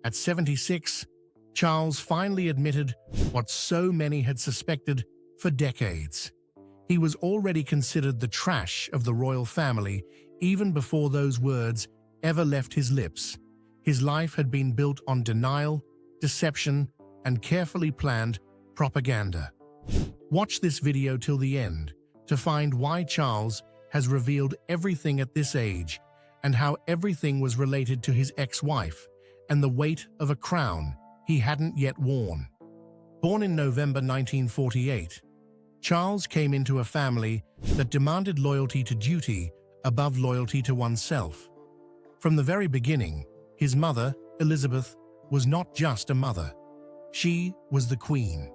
At 76, Charles finally admitted what so many had suspected for decades. He was already considered the trash of the royal family even before those words ever left his lips. His life had been built on denial, deception, and carefully planned propaganda. Watch this video till the end to find why Charles has revealed everything at this age and how everything was related to his ex-wife and the weight of a crown he hadn't yet worn. Born in November 1948, Charles came into a family that demanded loyalty to duty above loyalty to oneself. From the very beginning, his mother, Elizabeth, was not just a mother. She was the queen.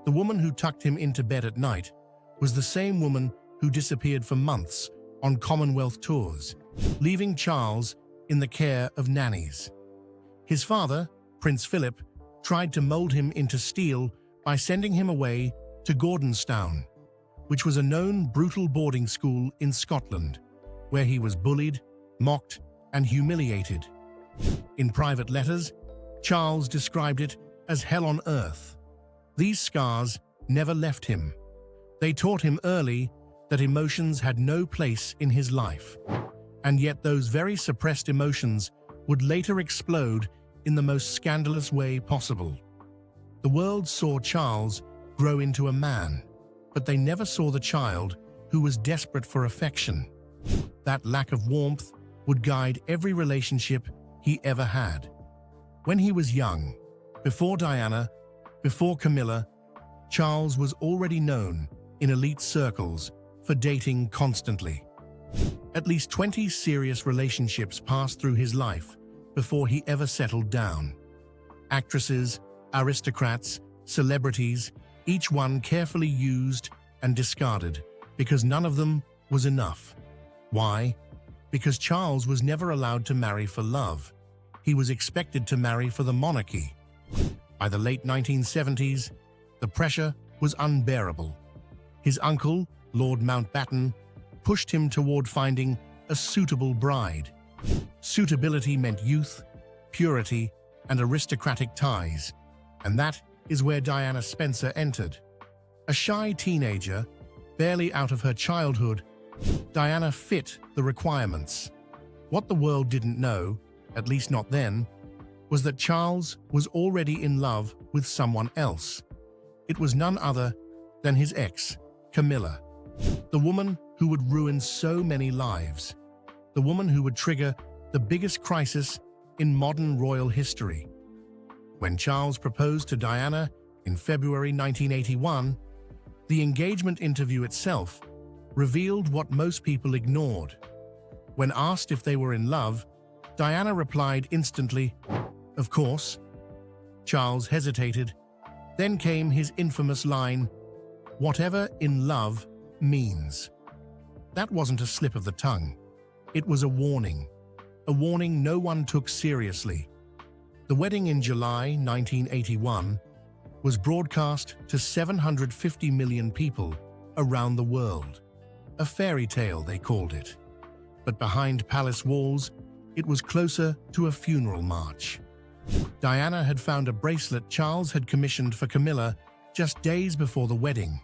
The woman who tucked him into bed at night was the same woman who disappeared for months on Commonwealth tours, leaving Charles in the care of nannies. His father, Prince Philip, tried to mold him into steel by sending him away to Gordonstoun, which was a known brutal boarding school in Scotland, where he was bullied, mocked, and humiliated. In private letters, Charles described it as hell on earth. These scars never left him. They taught him early that emotions had no place in his life, and yet those very suppressed emotions would later explode in the most scandalous way possible. The world saw Charles grow into a man, but they never saw the child who was desperate for affection. That lack of warmth would guide every relationship he ever had. When he was young, before Diana, before Camilla, Charles was already known in elite circles for dating constantly. At least 20 serious relationships passed through his life before he ever settled down. Actresses, aristocrats, celebrities, each one carefully used and discarded because none of them was enough. Why? Because Charles was never allowed to marry for love. He was expected to marry for the monarchy. By the late 1970s, the pressure was unbearable. His uncle, Lord Mountbatten, pushed him toward finding a suitable bride. Suitability meant youth, purity, and aristocratic ties, and that is where Diana Spencer entered. A shy teenager, barely out of her childhood, Diana fit the requirements. What the world didn't know, at least not then, was that Charles was already in love with someone else. It was none other than his ex, Camilla, the woman who would ruin so many lives, the woman who would trigger the biggest crisis in modern royal history. When Charles proposed to Diana in February 1981, the engagement interview itself revealed what most people ignored. When asked if they were in love, Diana replied instantly, "Of course." Charles hesitated. Then came his infamous line, "Whatever in love means." That wasn't a slip of the tongue. It was a warning no one took seriously. The wedding in July 1981 was broadcast to 750 million people around the world. A fairy tale, they called it. But behind palace walls, it was closer to a funeral march. Diana had found a bracelet Charles had commissioned for Camilla just days before the wedding.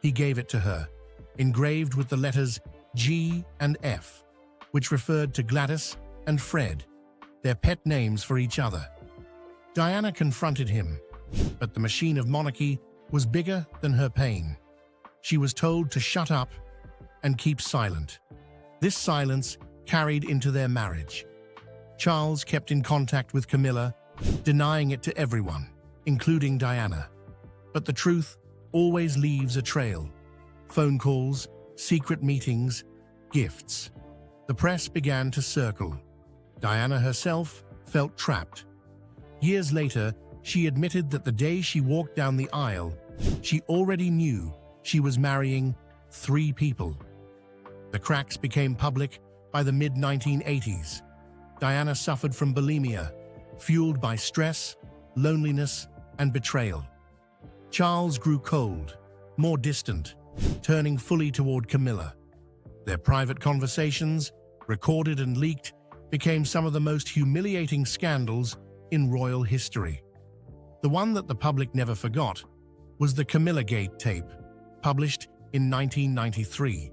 He gave it to her, engraved with the letters G and F, which referred to Gladys and Fred, their pet names for each other. Diana confronted him, but the machine of monarchy was bigger than her pain. She was told to shut up and keep silent. This silence carried into their marriage. Charles kept in contact with Camilla, denying it to everyone, including Diana. But the truth always leaves a trail. Phone calls, secret meetings, gifts. The press began to circle. Diana herself felt trapped. Years later, she admitted that the day she walked down the aisle, she already knew she was marrying 3 people. The cracks became public by the mid-1980s. Diana suffered from bulimia, fueled by stress, loneliness, and betrayal. Charles grew cold, more distant, turning fully toward Camilla. Their private conversations, recorded and leaked, became some of the most humiliating scandals in royal history. The one that the public never forgot was the Camilla Gate tape, published in 1993.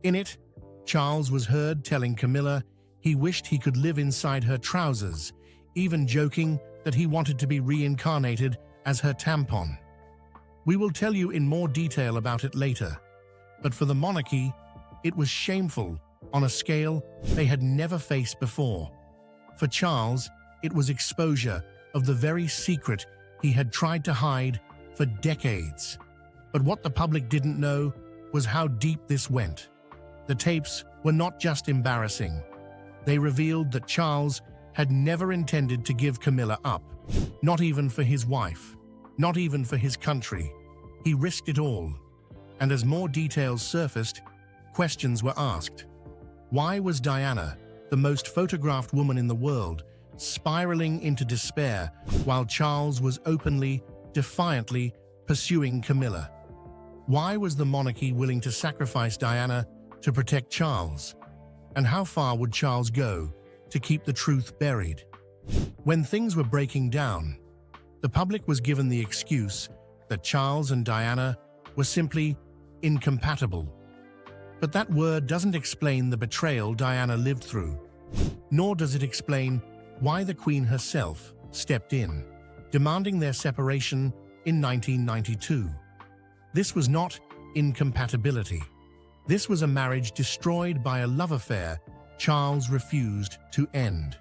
In it, Charles was heard telling Camilla he wished he could live inside her trousers, even joking that he wanted to be reincarnated as her tampon. We will tell you in more detail about it later, but for the monarchy, it was shameful on a scale they had never faced before. For Charles, it was exposure of the very secret he had tried to hide for decades. But what the public didn't know was how deep this went. The tapes were not just embarrassing. They revealed that Charles had never intended to give Camilla up, not even for his wife, not even for his country. He risked it all. And as more details surfaced, questions were asked. Why was Diana, the most photographed woman in the world, spiraling into despair while Charles was openly, defiantly pursuing Camilla? Why was the monarchy willing to sacrifice Diana to protect Charles? And how far would Charles go to keep the truth buried? When things were breaking down, the public was given the excuse that Charles and Diana were simply incompatible. But that word doesn't explain the betrayal Diana lived through, nor does it explain why the Queen herself stepped in, demanding their separation in 1992. This was not incompatibility. This was a marriage destroyed by a love affair Charles refused to end.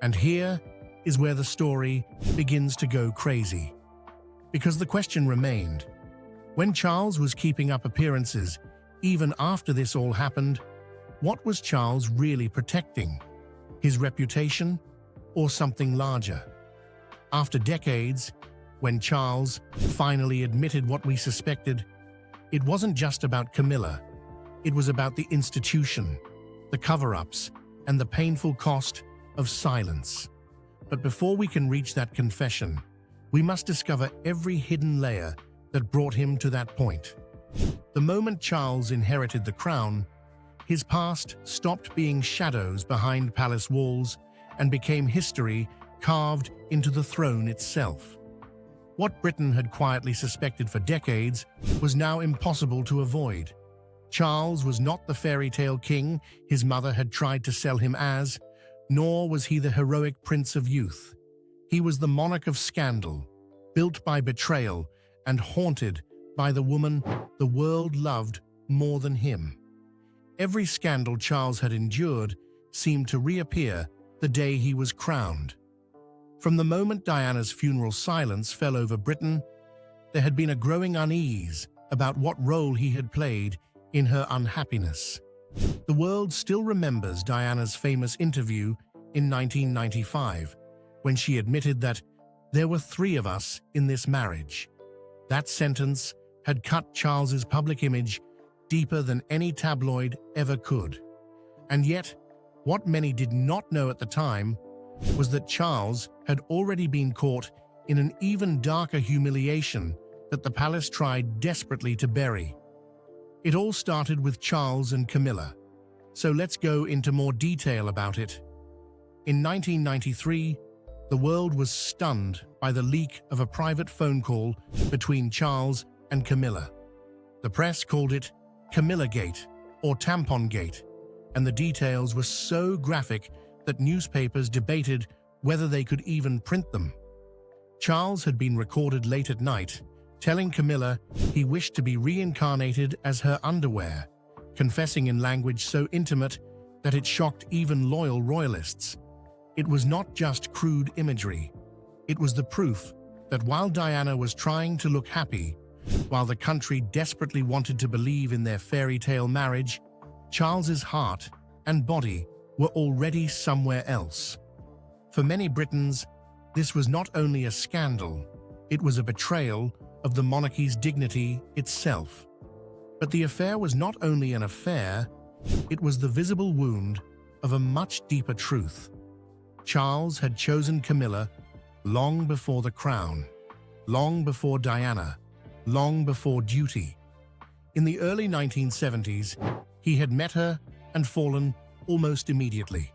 And here is where the story begins to go crazy. Because the question remained, when Charles was keeping up appearances, even after this all happened, what was Charles really protecting? His reputation or something larger? After decades, when Charles finally admitted what we suspected, it wasn't just about Camilla. It was about the institution, the cover-ups, and the painful cost of silence. But before we can reach that confession, we must discover every hidden layer that brought him to that point. The moment Charles inherited the crown, his past stopped being shadows behind palace walls and became history carved into the throne itself. What Britain had quietly suspected for decades was now impossible to avoid. Charles was not the fairy tale king his mother had tried to sell him as, nor was he the heroic prince of youth. He was the monarch of scandal, built by betrayal and haunted by the woman the world loved more than him. Every scandal Charles had endured seemed to reappear the day he was crowned. From the moment Diana's funeral silence fell over Britain, there had been a growing unease about what role he had played in her unhappiness. The world still remembers Diana's famous interview in 1995, when she admitted that there were 3 of us in this marriage. That sentence had cut Charles's public image deeper than any tabloid ever could. And yet, what many did not know at the time was that Charles had already been caught in an even darker humiliation that the palace tried desperately to bury. It all started with Charles and Camilla, so let's go into more detail about it. In 1993, the world was stunned by the leak of a private phone call between Charles and Camilla. The press called it Camilla Gate or Tampon Gate, and the details were so graphic that newspapers debated whether they could even print them. Charles had been recorded late at night, telling Camilla he wished to be reincarnated as her underwear, confessing in language so intimate that it shocked even loyal royalists. It was not just crude imagery. It was the proof that while Diana was trying to look happy, while the country desperately wanted to believe in their fairy tale marriage, Charles's heart and body were already somewhere else. For many Britons, this was not only a scandal, it was a betrayal of the monarchy's dignity itself. But the affair was not only an affair, it was the visible wound of a much deeper truth. Charles had chosen Camilla long before the crown, long before Diana, long before duty. In the early 1970s, he had met her and fallen almost immediately.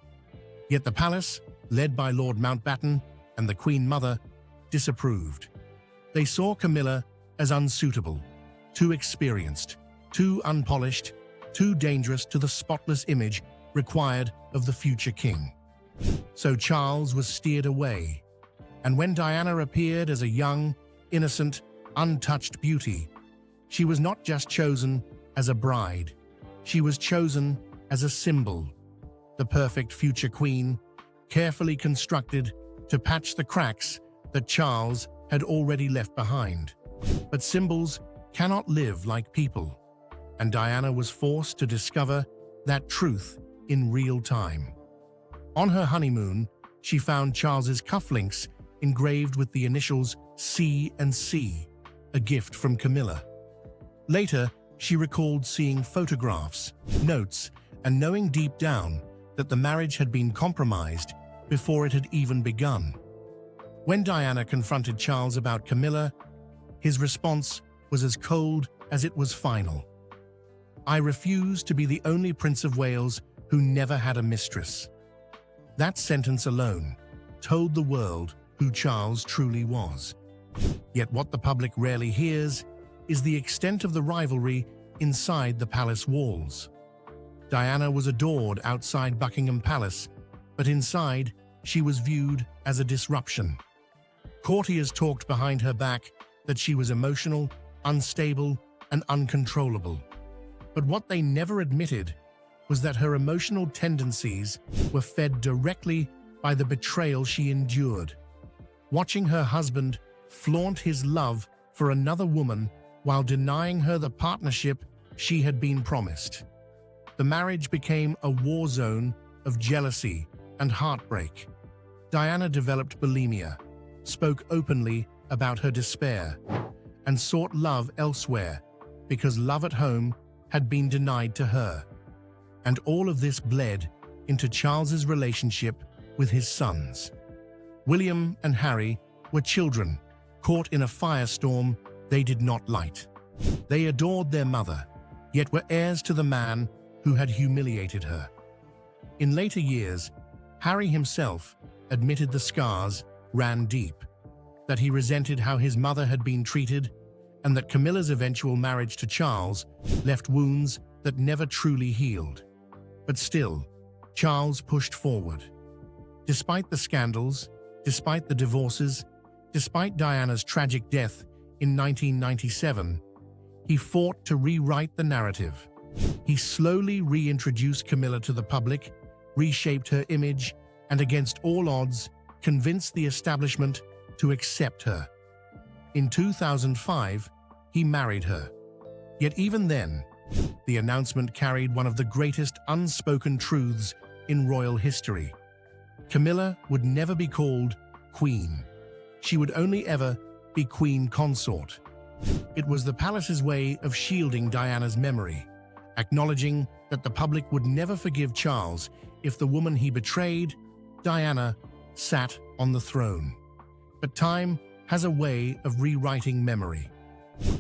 Yet the palace, led by Lord Mountbatten, and the Queen Mother disapproved. They saw Camilla as unsuitable, too experienced, too unpolished, too dangerous to the spotless image required of the future king. So Charles was steered away, and when Diana appeared as a young, innocent, untouched beauty, she was not just chosen as a bride, she was chosen as a symbol, the perfect future queen, carefully constructed to patch the cracks that Charles had already left behind. But symbols cannot live like people, and Diana was forced to discover that truth in real time. On her honeymoon, she found Charles's cufflinks engraved with the initials C and C, a gift from Camilla. Later, she recalled seeing photographs, notes, and knowing deep down that the marriage had been compromised before it had even begun. When Diana confronted Charles about Camilla, his response was as cold as it was final. "I refuse to be the only Prince of Wales who never had a mistress." That sentence alone told the world who Charles truly was. Yet what the public rarely hears is the extent of the rivalry inside the palace walls. Diana was adored outside Buckingham Palace, but inside she was viewed as a disruption. Courtiers talked behind her back that she was emotional, unstable, and uncontrollable. But what they never admitted was that her emotional tendencies were fed directly by the betrayal she endured. Watching her husband flaunt his love for another woman while denying her the partnership she had been promised. The marriage became a war zone of jealousy and heartbreak. Diana developed bulimia, spoke openly about her despair, and sought love elsewhere because love at home had been denied to her. And all of this bled into Charles's relationship with his sons. William and Harry were children, caught in a firestorm they did not light. They adored their mother, yet were heirs to the man who had humiliated her. In later years, Harry himself admitted the scars ran deep, that he resented how his mother had been treated, and that Camilla's eventual marriage to Charles left wounds that never truly healed. But still, Charles pushed forward. Despite the scandals, despite the divorces, despite Diana's tragic death in 1997, he fought to rewrite the narrative. He slowly reintroduced Camilla to the public, reshaped her image, and against all odds, convinced the establishment to accept her. In 2005, he married her. Yet even then, the announcement carried one of the greatest unspoken truths in royal history. Camilla would never be called Queen. She would only ever be Queen Consort. It was the palace's way of shielding Diana's memory, acknowledging that the public would never forgive Charles if the woman he betrayed, Diana, sat on the throne. But time has a way of rewriting memory.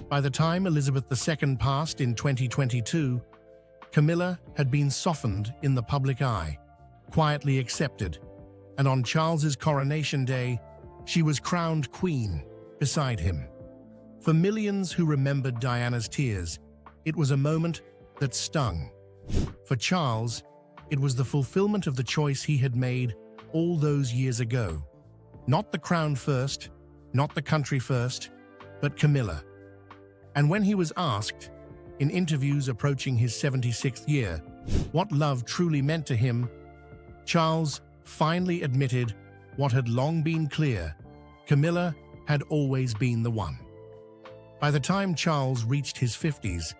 By the time Elizabeth II passed in 2022, Camilla had been softened in the public eye, quietly accepted, and on Charles's coronation day, she was crowned queen beside him. For millions who remembered Diana's tears, it was a moment that stung. For Charles, it was the fulfillment of the choice he had made all those years ago. Not the crown first, not the country first, but Camilla. And when he was asked, in interviews approaching his 76th year, what love truly meant to him, Charles finally admitted what had long been clear: Camilla had always been the one. By the time Charles reached his 50s,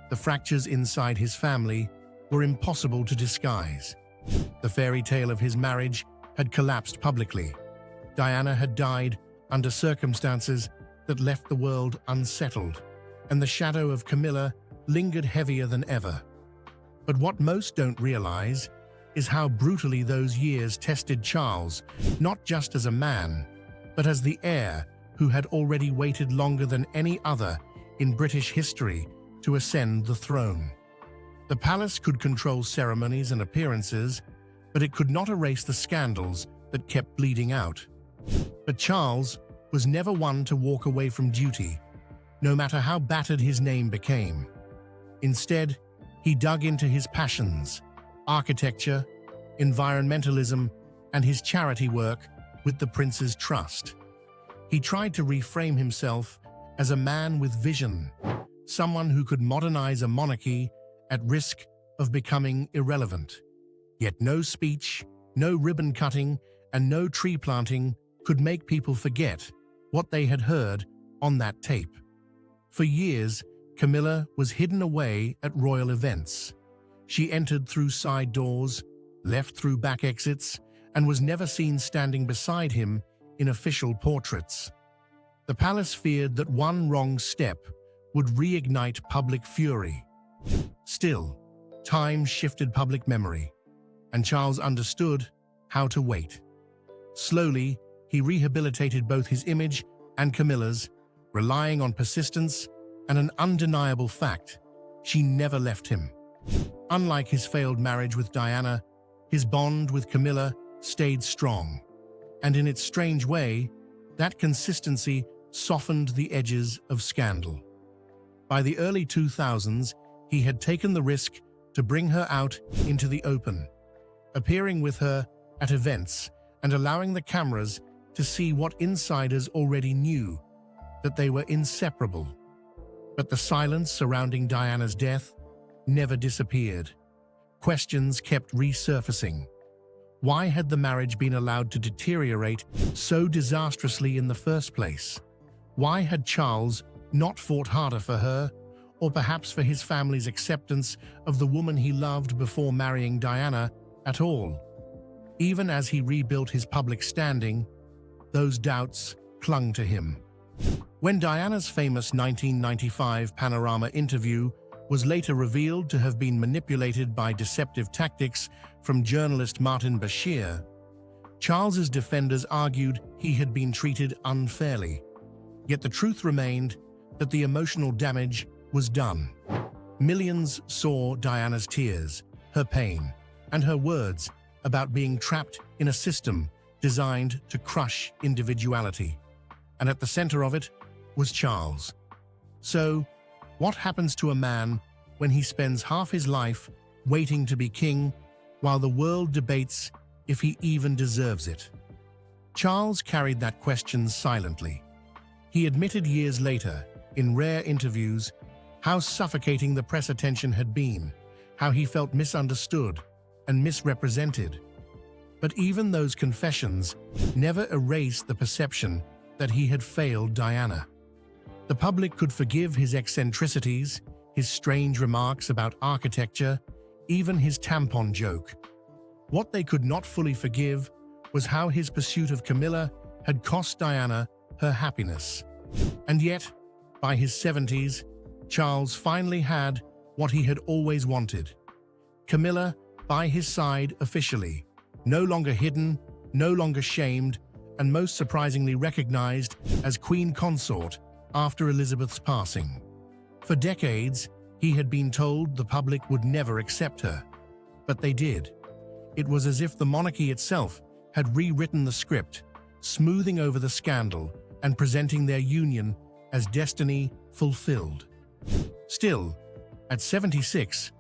the fractures inside his family were impossible to disguise. The fairy tale of his marriage had collapsed publicly. Diana had died under circumstances that left the world unsettled, and the shadow of Camilla lingered heavier than ever. But what most don't realize is how brutally those years tested Charles, not just as a man, but as the heir who had already waited longer than any other in British history to ascend the throne. The palace could control ceremonies and appearances, but it could not erase the scandals that kept bleeding out. But Charles was never one to walk away from duty, no matter how battered his name became. Instead, he dug into his passions, architecture, environmentalism, and his charity work with the prince's trust. He tried to reframe himself as a man with vision, someone who could modernize a monarchy at risk of becoming irrelevant. Yet no speech, no ribbon cutting, and no tree planting could make people forget what they had heard on that tape. For years, Camilla was hidden away at royal events. She entered through side doors, left through back exits, and was never seen standing beside him in official portraits. The palace feared that one wrong step would reignite public fury. Still, time shifted public memory, and Charles understood how to wait. Slowly, he rehabilitated both his image and Camilla's, relying on persistence and an undeniable fact: she never left him. Unlike his failed marriage with Diana, his bond with Camilla stayed strong. And in its strange way, that consistency softened the edges of scandal. By the early 2000s, he had taken the risk to bring her out into the open, appearing with her at events and allowing the cameras to see what insiders already knew: that they were inseparable. But the silence surrounding Diana's death never disappeared. Questions kept resurfacing. Why had the marriage been allowed to deteriorate so disastrously in the first place? Why had Charles not fought harder for her, or perhaps for his family's acceptance of the woman he loved before marrying Diana at all? Even as he rebuilt his public standing, those doubts clung to him. When Diana's famous 1995 Panorama interview was later revealed to have been manipulated by deceptive tactics from journalist Martin Bashir, Charles's defenders argued he had been treated unfairly. Yet the truth remained that the emotional damage was done. Millions saw Diana's tears, her pain, and her words about being trapped in a system designed to crush individuality. And at the center of it was Charles. So, what happens to a man when he spends half his life waiting to be king while the world debates if he even deserves it? Charles carried that question silently. He admitted years later, in rare interviews, how suffocating the press attention had been, how he felt misunderstood and misrepresented. But even those confessions never erased the perception that he had failed Diana. The public could forgive his eccentricities, his strange remarks about architecture, even his tampon joke. What they could not fully forgive was how his pursuit of Camilla had cost Diana her happiness. And yet, by his 70s, Charles finally had what he had always wanted: Camilla by his side officially, no longer hidden, no longer shamed, and most surprisingly recognized as Queen Consort after Elizabeth's passing. For decades, he had been told the public would never accept her, but they did. It was as if the monarchy itself had rewritten the script, smoothing over the scandal and presenting their union as destiny fulfilled. Still, at 76,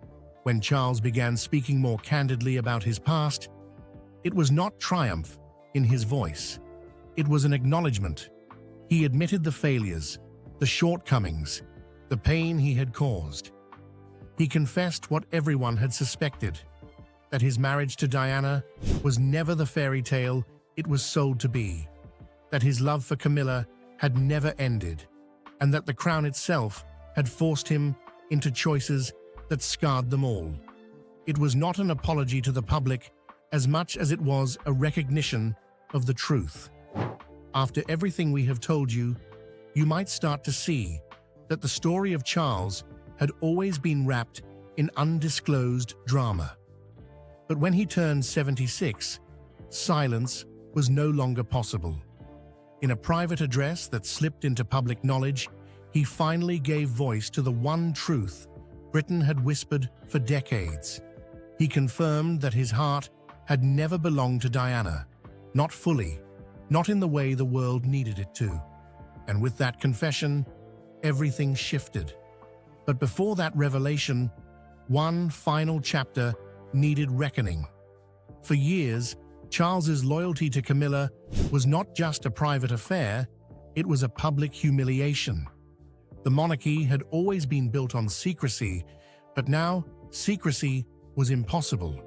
when Charles began speaking more candidly about his past, it was not triumph in his voice. It was an acknowledgement. He admitted the failures, the shortcomings, the pain he had caused. He confessed what everyone had suspected: that his marriage to Diana was never the fairy tale it was sold to be, that his love for Camilla had never ended, and that the crown itself had forced him into choices that scarred them all. It was not an apology to the public as much as it was a recognition of the truth. After everything we have told you, you might start to see that the story of Charles had always been wrapped in undisclosed drama. But when he turned 76, silence was no longer possible. In a private address that slipped into public knowledge, he finally gave voice to the one truth Britain had whispered for decades. He confirmed that his heart had never belonged to Diana, not fully, not in the way the world needed it to. And with that confession, everything shifted. But before that revelation, one final chapter needed reckoning. For years, Charles's loyalty to Camilla was not just a private affair, it was a public humiliation. The monarchy had always been built on secrecy, but now secrecy was impossible.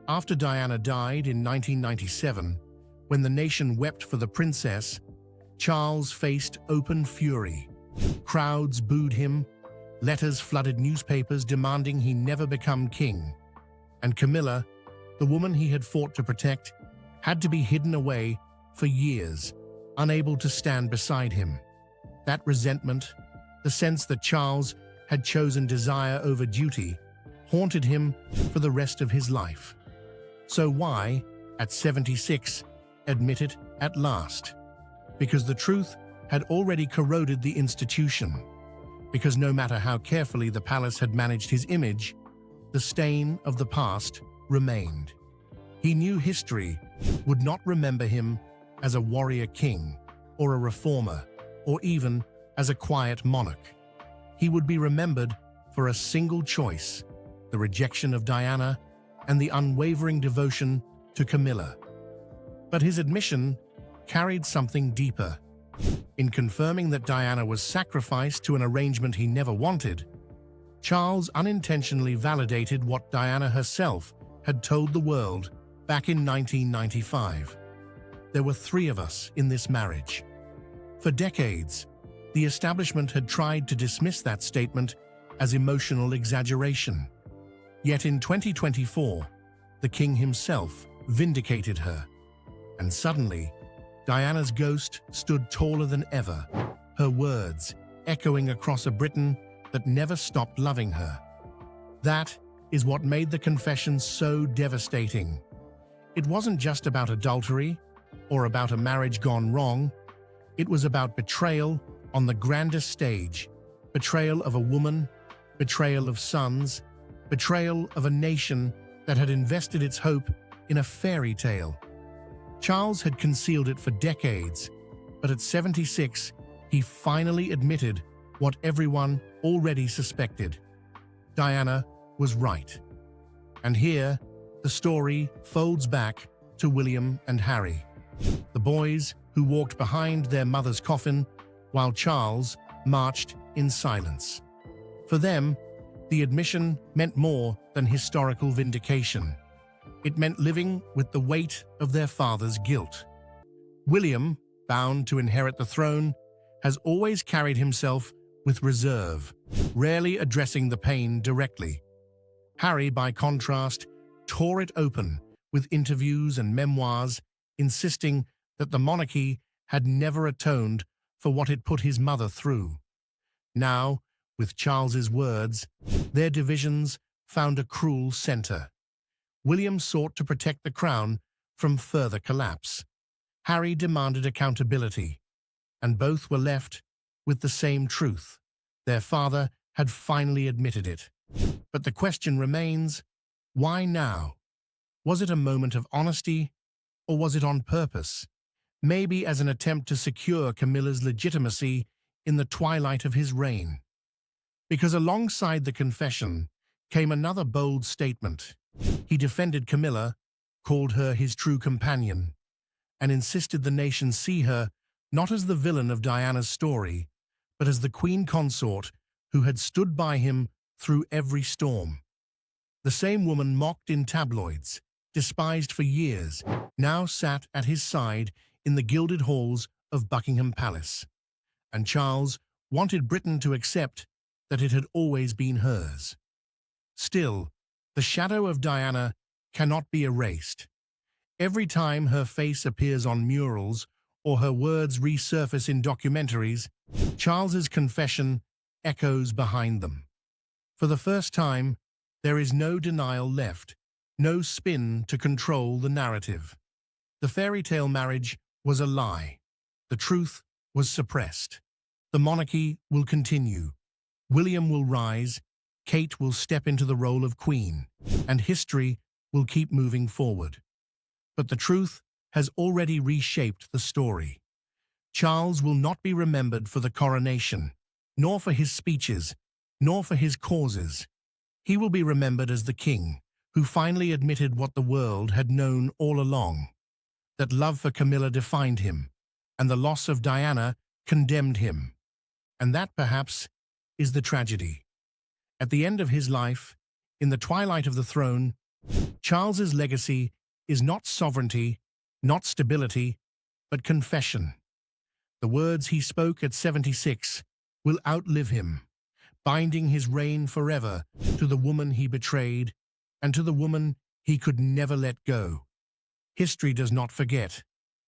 After Diana died in 1997, when the nation wept for the princess, Charles faced open fury. Crowds booed him, letters flooded newspapers demanding he never become king. And Camilla, the woman he had fought to protect, had to be hidden away for years, unable to stand beside him. That resentment, the sense that Charles had chosen desire over duty, haunted him for the rest of his life. So why, at 76, admit it at last? Because the truth had already corroded the institution. Because no matter how carefully the palace had managed his image, the stain of the past remained. He knew history would not remember him as a warrior king, or a reformer, or even as a quiet monarch. He would be remembered for a single choice: the rejection of Diana and the unwavering devotion to Camilla. But his admission carried something deeper. In confirming that Diana was sacrificed to an arrangement he never wanted, Charles unintentionally validated what Diana herself had told the world back in 1995. There were 3 of us in this marriage. For decades, the establishment had tried to dismiss that statement as emotional exaggeration. Yet in 2024, the king himself vindicated her. And suddenly, Diana's ghost stood taller than ever, her words echoing across a Britain that never stopped loving her. That is what made the confession so devastating. It wasn't just about adultery or about a marriage gone wrong. It was about betrayal on the grandest stage, betrayal of a woman, betrayal of sons, betrayal of a nation that had invested its hope in a fairy tale. Charles had concealed it for decades, but at 76, he finally admitted what everyone already suspected. Diana was right. And here, the story folds back to William and Harry, the boys who walked behind their mother's coffin while Charles marched in silence. For them, the admission meant more than historical vindication. It meant living with the weight of their father's guilt. William, bound to inherit the throne, has always carried himself with reserve, rarely addressing the pain directly. Harry, by contrast, tore it open with interviews and memoirs, insisting that the monarchy had never atoned for what it put his mother through. Now, with Charles's words, their divisions found a cruel center. William sought to protect the crown from further collapse. Harry demanded accountability, and both were left with the same truth. Their father had finally admitted it. But the question remains, why now? Was it a moment of honesty, or was it on purpose? Maybe as an attempt to secure Camilla's legitimacy in the twilight of his reign. Because alongside the confession came another bold statement. He defended Camilla, called her his true companion, and insisted the nation see her not as the villain of Diana's story, but as the queen consort who had stood by him through every storm. The same woman mocked in tabloids, despised for years, now sat at his side in the gilded halls of Buckingham Palace. And Charles wanted Britain to accept that it had always been hers. Still, the shadow of Diana cannot be erased. Every time her face appears on murals or her words resurface in documentaries, Charles's confession echoes behind them. For the first time, there is no denial left, no spin to control the narrative. The fairy tale marriage was a lie. The truth was suppressed. The monarchy will continue. William will rise, Kate will step into the role of queen, and history will keep moving forward. But the truth has already reshaped the story. Charles will not be remembered for the coronation, nor for his speeches, nor for his causes. He will be remembered as the king who finally admitted what the world had known all along, that love for Camilla defined him, and the loss of Diana condemned him. And that, perhaps, is the tragedy. At the end of his life, in the twilight of the throne, Charles's legacy is not sovereignty, not stability, but confession. The words he spoke at 76 will outlive him, binding his reign forever to the woman he betrayed and to the woman he could never let go. History does not forget,